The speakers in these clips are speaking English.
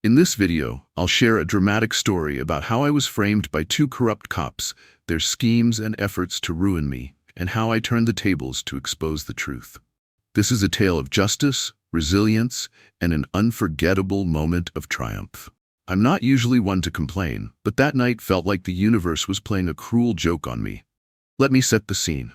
In this video, I'll share a dramatic story about how I was framed by two corrupt cops, their schemes and efforts to ruin me, and how I turned the tables to expose the truth. This is a tale of justice, resilience, and an unforgettable moment of triumph. I'm not usually one to complain, but that night felt like the universe was playing a cruel joke on me. Let me set the scene.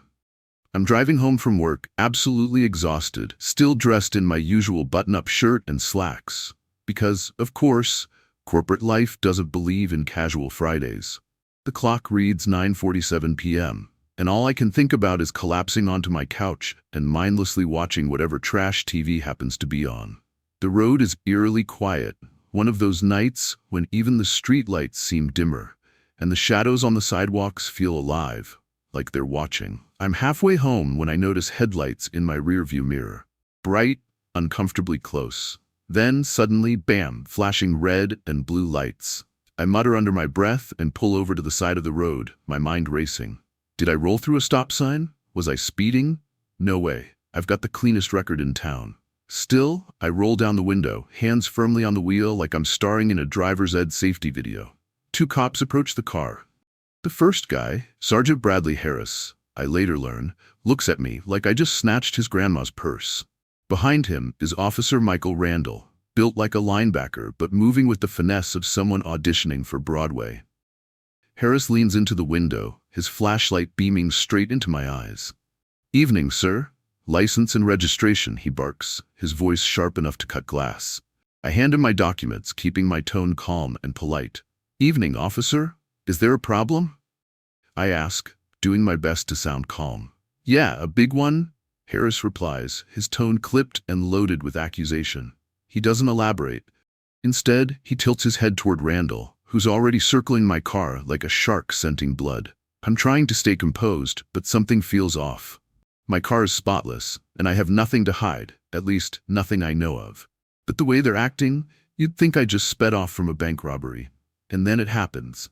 I'm driving home from work, absolutely exhausted, still dressed in my usual button-up shirt and slacks. Because, of course, corporate life doesn't believe in casual Fridays. The clock reads 9:47 p.m., and all I can think about is collapsing onto my couch and mindlessly watching whatever trash TV happens to be on. The road is eerily quiet, one of those nights when even the streetlights seem dimmer, and the shadows on the sidewalks feel alive, like they're watching. I'm halfway home when I notice headlights in my rearview mirror. Bright, uncomfortably close. Then, suddenly, bam, flashing red and blue lights. I mutter under my breath and pull over to the side of the road, my mind racing. Did I roll through a stop sign? Was I speeding? No way. I've got the cleanest record in town. Still, I roll down the window, hands firmly on the wheel like I'm starring in a driver's ed safety video. Two cops approach the car. The first guy, Sergeant Bradley Harris, I later learn, looks at me like I just snatched his grandma's purse. Behind him is Officer Michael Randall, built like a linebacker but moving with the finesse of someone auditioning for Broadway. Harris leans into the window, his flashlight beaming straight into my eyes. "Evening, sir. License and registration," he barks, his voice sharp enough to cut glass. I hand him my documents, keeping my tone calm and polite. "Evening, officer. Is there a problem?" I ask, doing my best to sound calm. "Yeah, a big one," Harris replies, his tone clipped and loaded with accusation. He doesn't elaborate. Instead, he tilts his head toward Randall, who's already circling my car like a shark scenting blood. I'm trying to stay composed, but something feels off. My car is spotless, and I have nothing to hide, at least nothing I know of. But the way they're acting, you'd think I just sped off from a bank robbery. And then it happens.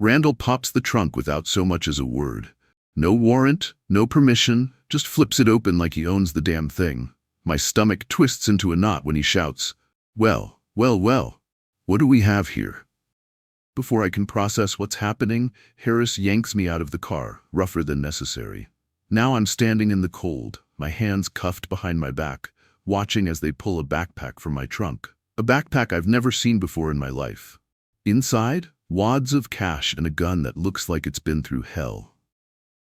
Randall pops the trunk without so much as a word. No warrant, no permission, just flips it open like he owns the damn thing. My stomach twists into a knot when he shouts, well, what do we have here?" Before I can process what's happening, Harris yanks me out of the car, rougher than necessary. Now I'm standing in the cold, my hands cuffed behind my back, watching as they pull a backpack from my trunk. A backpack I've never seen before in my life. Inside, wads of cash and a gun that looks like it's been through hell.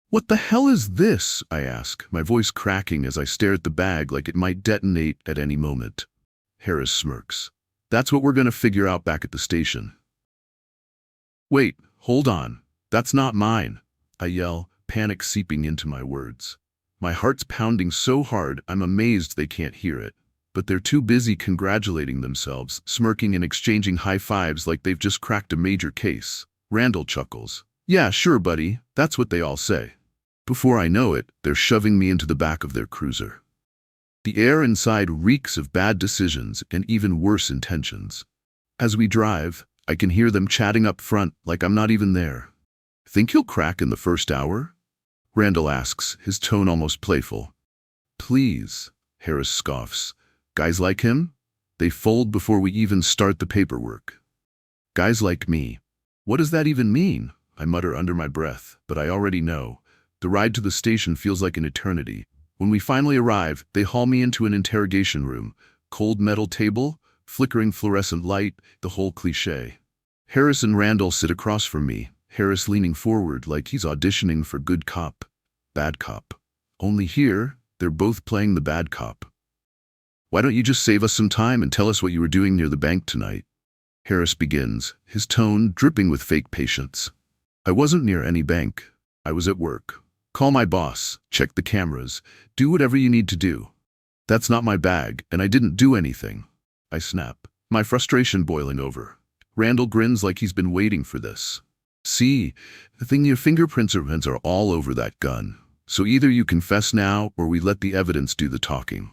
"What the hell is this?" I ask, my voice cracking as I stare at the bag like it might detonate at any moment. Harris smirks. "That's what we're gonna figure out back at the station." "Wait, hold on. That's not mine," I yell, panic seeping into my words. My heart's pounding so hard I'm amazed they can't hear it. But they're too busy congratulating themselves, smirking and exchanging high fives like they've just cracked a major case. Randall chuckles. "Yeah, sure, buddy. That's what they all say." Before I know it, they're shoving me into the back of their cruiser. The air inside reeks of bad decisions and even worse intentions. As we drive, I can hear them chatting up front like I'm not even there. "Think he'll crack in the first hour?" Randall asks, his tone almost playful. "Please," Harris scoffs. "Guys like him? They fold before we even start the paperwork." Guys like me. What does that even mean? I mutter under my breath, but I already know. The ride to the station feels like an eternity. When we finally arrive, they haul me into an interrogation room. Cold metal table, flickering fluorescent light, the whole cliché. Harris and Randall sit across from me, Harris leaning forward like he's auditioning for good cop, bad cop. Only here, they're both playing the bad cop. "Why don't you just save us some time and tell us what you were doing near the bank tonight?" Harris begins, his tone dripping with fake patience. "I wasn't near any bank. I was at work. Call my boss, check the cameras, do whatever you need to do. That's not my bag, and I didn't do anything." I snap, my frustration boiling over. Randall grins like he's been waiting for this. "See, the thing, your fingerprints are all over that gun. So either you confess now, or we let the evidence do the talking."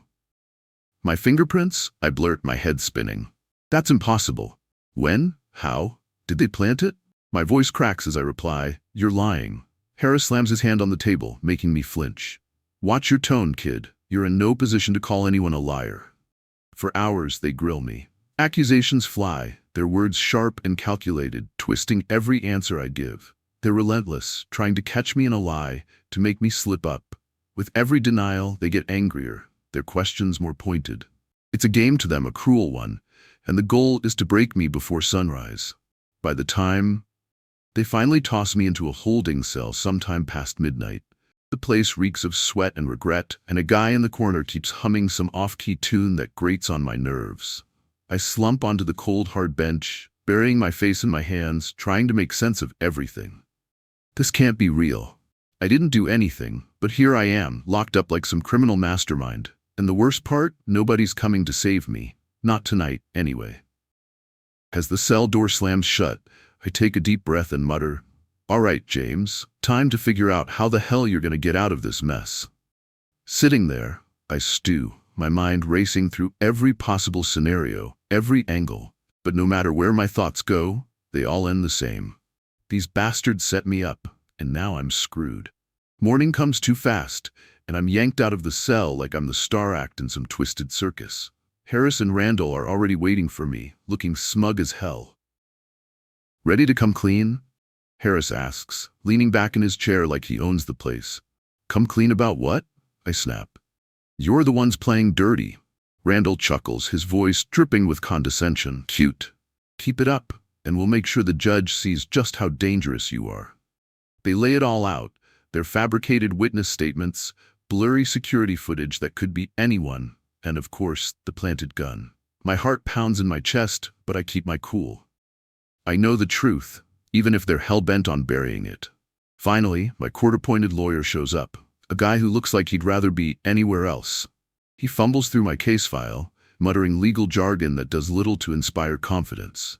"My fingerprints?" I blurt, my head spinning. "That's impossible. When? How? Did they plant it?" My voice cracks as I reply, "You're lying." Harris slams his hand on the table, making me flinch. "Watch your tone, kid. You're in no position to call anyone a liar." For hours, they grill me. Accusations fly, their words sharp and calculated, twisting every answer I give. They're relentless, trying to catch me in a lie, to make me slip up. With every denial, they get angrier, their questions more pointed. It's a game to them, a cruel one, and the goal is to break me before sunrise. By the time they finally toss me into a holding cell sometime past midnight, the place reeks of sweat and regret, and a guy in the corner keeps humming some off-key tune that grates on my nerves. I slump onto the cold, hard bench, burying my face in my hands, trying to make sense of everything. This can't be real. I didn't do anything, but here I am, locked up like some criminal mastermind. And the worst part, nobody's coming to save me. Not tonight, anyway. As the cell door slams shut, I take a deep breath and mutter, "All right, James, time to figure out how the hell you're gonna get out of this mess." Sitting there, I stew, my mind racing through every possible scenario, every angle. But no matter where my thoughts go, they all end the same. These bastards set me up, and now I'm screwed. Morning comes too fast, and I'm yanked out of the cell like I'm the star act in some twisted circus. Harris and Randall are already waiting for me, looking smug as hell. "Ready to come clean?" Harris asks, leaning back in his chair like he owns the place. "Come clean about what?" I snap. "You're the ones playing dirty." Randall chuckles, his voice dripping with condescension. "Cute. Keep it up, and we'll make sure the judge sees just how dangerous you are." They lay it all out, their fabricated witness statements, blurry security footage that could be anyone, and of course, the planted gun. My heart pounds in my chest, but I keep my cool. I know the truth, even if they're hell-bent on burying it. Finally, my court-appointed lawyer shows up, a guy who looks like he'd rather be anywhere else. He fumbles through my case file, muttering legal jargon that does little to inspire confidence.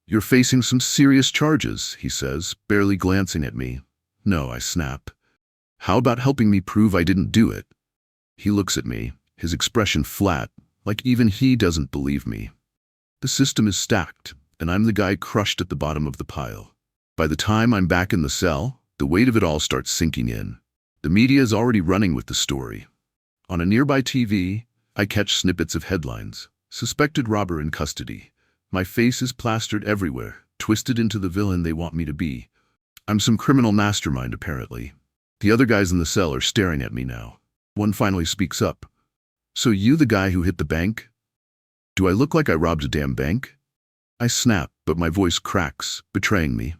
"You're facing some serious charges," he says, barely glancing at me. "No," I snap. "How about helping me prove I didn't do it?" He looks at me, his expression flat, like even he doesn't believe me. The system is stacked, and I'm the guy crushed at the bottom of the pile. By the time I'm back in the cell, the weight of it all starts sinking in. The media is already running with the story. On a nearby TV, I catch snippets of headlines. "Suspected robber in custody." My face is plastered everywhere, twisted into the villain they want me to be. I'm some criminal mastermind, apparently. The other guys in the cell are staring at me now. One finally speaks up. "So you the guy who hit the bank?" "Do I look like I robbed a damn bank?" I snap, but my voice cracks, betraying me.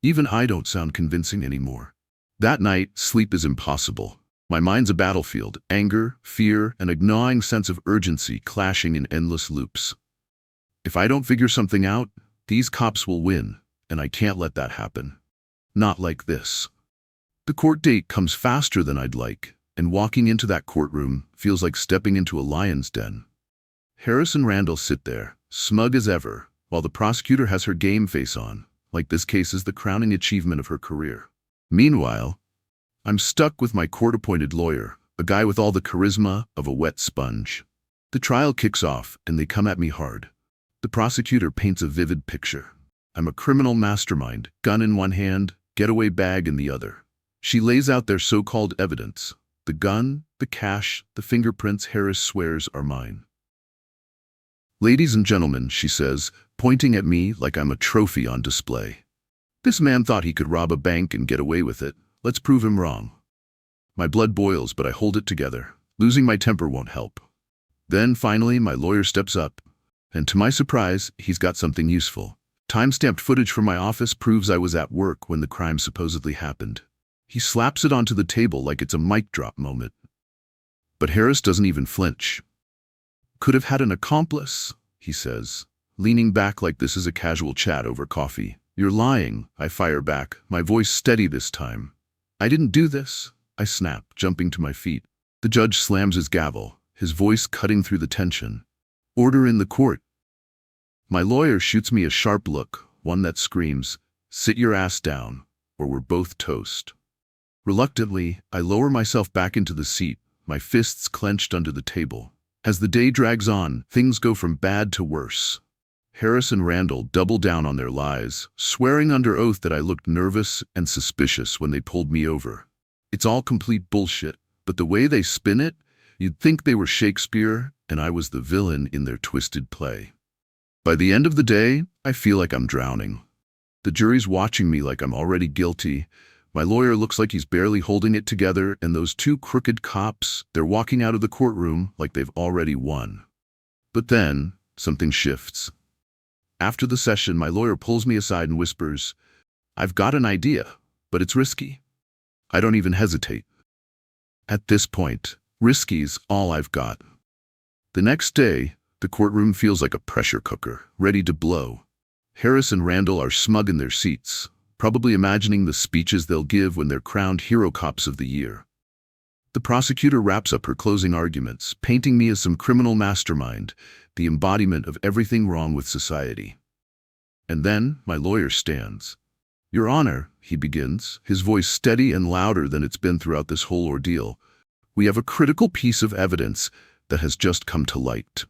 Even I don't sound convincing anymore. That night, sleep is impossible. My mind's a battlefield, anger, fear, and a gnawing sense of urgency clashing in endless loops. If I don't figure something out, these cops will win, and I can't let that happen. Not like this. The court date comes faster than I'd like, and walking into that courtroom feels like stepping into a lion's den. Harris and Randall sit there, smug as ever, while the prosecutor has her game face on, like this case is the crowning achievement of her career. Meanwhile, I'm stuck with my court-appointed lawyer, a guy with all the charisma of a wet sponge. The trial kicks off, and they come at me hard. The prosecutor paints a vivid picture. I'm a criminal mastermind, gun in one hand, getaway bag in the other. She lays out their so-called evidence. The gun, the cash, the fingerprints Harris swears are mine. "Ladies and gentlemen," she says, pointing at me like I'm a trophy on display. "This man thought he could rob a bank and get away with it. Let's prove him wrong." My blood boils, but I hold it together. Losing my temper won't help. Then, finally, my lawyer steps up, and to my surprise, he's got something useful. Time-stamped footage from my office proves I was at work when the crime supposedly happened. He slaps it onto the table like it's a mic drop moment. But Harris doesn't even flinch. "Could have had an accomplice," he says, leaning back like this is a casual chat over coffee. "You're lying," I fire back, my voice steady this time. "I didn't do this," I snap, jumping to my feet. The judge slams his gavel, his voice cutting through the tension. "Order in the court." My lawyer shoots me a sharp look, one that screams, "Sit your ass down, or we're both toast." Reluctantly, I lower myself back into the seat, my fists clenched under the table. As the day drags on, things go from bad to worse. Harris and Randall double down on their lies, swearing under oath that I looked nervous and suspicious when they pulled me over. It's all complete bullshit, but the way they spin it, you'd think they were Shakespeare and I was the villain in their twisted play. By the end of the day, I feel like I'm drowning. The jury's watching me like I'm already guilty. My lawyer looks like he's barely holding it together, and those two crooked cops, they're walking out of the courtroom like they've already won. But then, something shifts. After the session, my lawyer pulls me aside and whispers, "I've got an idea, but it's risky." I don't even hesitate. At this point, risky's all I've got. The next day, the courtroom feels like a pressure cooker, ready to blow. Harris and Randall are smug in their seats, probably imagining the speeches they'll give when they're crowned hero cops of the year. The prosecutor wraps up her closing arguments, painting me as some criminal mastermind, the embodiment of everything wrong with society. And then my lawyer stands. "Your Honor," he begins, his voice steady and louder than it's been throughout this whole ordeal, "we have a critical piece of evidence that has just come to light."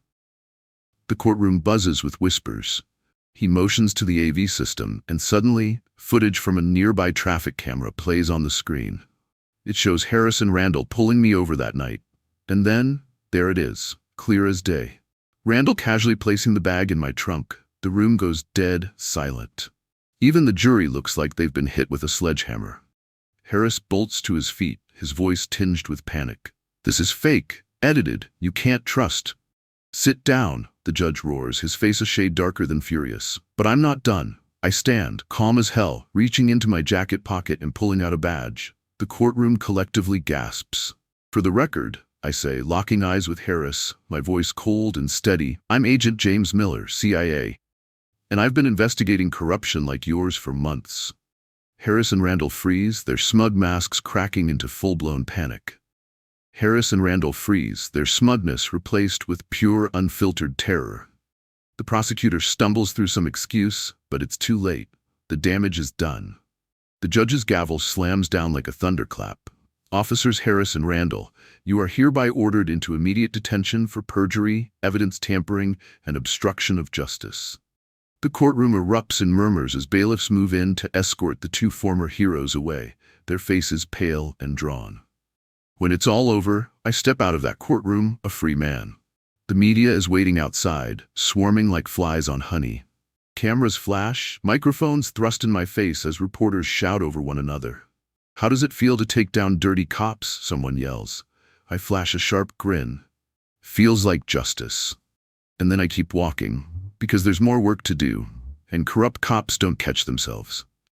The courtroom buzzes with whispers. He motions to the AV system, and suddenly, footage from a nearby traffic camera plays on the screen. It shows Harris and Randall pulling me over that night. And then, there it is, clear as day. Randall casually placing the bag in my trunk. The room goes dead silent. Even the jury looks like they've been hit with a sledgehammer. Harris bolts to his feet, his voice tinged with panic. "This is fake, edited, you can't trust." "Sit down," the judge roars, his face a shade darker than furious. But I'm not done. I stand, calm as hell, reaching into my jacket pocket and pulling out a badge. The courtroom collectively gasps. "For the record," I say, locking eyes with Harris, my voice cold and steady, "I'm Agent James Miller, CIA. And I've been investigating corruption like yours for months." Harris and Randall freeze, their smug masks cracking into full-blown panic. Harris and Randall freeze, their smugness replaced with pure, unfiltered terror. The prosecutor stumbles through some excuse, but it's too late. The damage is done. The judge's gavel slams down like a thunderclap. "Officers Harris and Randall, you are hereby ordered into immediate detention for perjury, evidence tampering, and obstruction of justice." The courtroom erupts in murmurs as bailiffs move in to escort the two former heroes away, their faces pale and drawn. When it's all over, I step out of that courtroom a free man. The media is waiting outside, swarming like flies on honey. Cameras flash, microphones thrust in my face as reporters shout over one another. "How does it feel to take down dirty cops?" someone yells. I flash a sharp grin. "Feels like justice." And then I keep walking, because there's more work to do, and corrupt cops don't catch themselves.